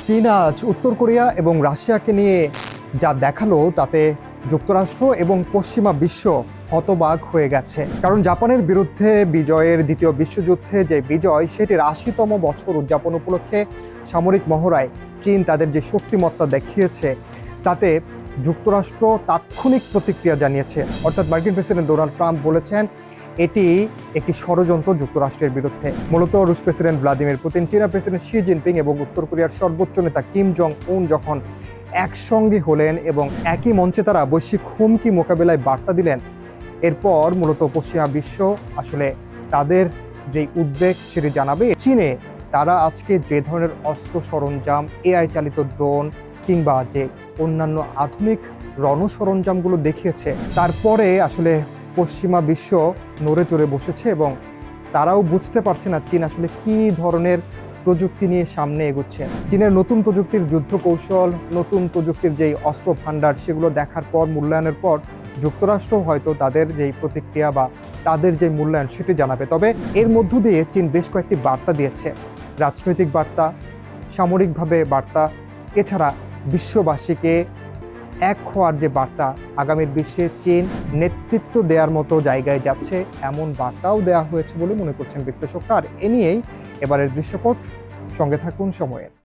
চীন আজ উত্তর কোরিয়া এবং রাশিয়াকে নিয়ে যা দেখালো তাতে যুক্তরাষ্ট্র এবং পশ্চিমা বিশ্ব হতবাক হয়ে গেছে। কারণ জাপানের বিরুদ্ধে বিজয়ের দ্বিতীয় বিশ্বযুদ্ধে যে বিজয় সেটির ৮০তম বছর উদযাপন উপলক্ষে সামরিক মহড়ায় চীন তাদের যে শক্তিমত্তা দেখিয়েছে তাতে যুক্তরাষ্ট্র তাৎক্ষণিক প্রতিক্রিয়া জানিয়েছে। অর্থাৎ মার্কিন প্রেসিডেন্ট ডোনাল্ড ট্রাম্প বলেছেন এটি একটি ষড়যন্ত্র যুক্তরাষ্ট্রের বিরুদ্ধে। মূলত রুশ প্রেসিডেন্ট ভ্লাদিমির পুতিন, চীনা প্রেসিডেন্ট শি জিনপিং এবং উত্তর কোরিয়ার সর্বোচ্চ নেতা কিম জং উন যখন একসঙ্গে হলেন এবং একই মঞ্চে তারা বৈশ্বিক হুমকি মোকাবিলায় বার্তা দিলেন, এরপর মূলত পশ্চিমা বিশ্ব আসলে তাদের যে উদ্বেগ সেটি জানাবে। চীনে তারা আজকে যে ধরনের অস্ত্র সরঞ্জাম, এআই চালিত ড্রোন কিংবা যে অন্যান্য আধুনিক রণসরঞ্জামগুলো দেখিয়েছে, তারপরে আসলে পশ্চিমা বিশ্ব নড়ে চড়ে বসেছে এবং তারাও বুঝতে পারছে না চীন আসলে কী ধরনের প্রযুক্তি নিয়ে সামনে এগোচ্ছে। চীনের নতুন প্রযুক্তির যুদ্ধ কৌশল, নতুন প্রযুক্তির যেই অস্ত্র ভাণ্ডার সেগুলো দেখার পর, মূল্যায়নের পর যুক্তরাষ্ট্র হয়তো তাদের যেই প্রতিক্রিয়া বা তাদের যে মূল্যায়ন সেটি জানাবে। তবে এর মধ্য দিয়ে চীন বেশ কয়েকটি বার্তা দিয়েছে, রাজনৈতিক বার্তা, সামরিকভাবে বার্তা, এছাড়া বিশ্ববাসীকে এক হওয়ার যে বার্তা, আগামীর বিশ্বে চীন নেতৃত্ব দেওয়ার মতো জায়গায় যাচ্ছে এমন বার্তাও দেওয়া হয়েছে বলে মনে করছেন বিশ্লেষকরা। আর এ নিয়েই এবারের দৃশ্যপট। সঙ্গে থাকুন সময়ের।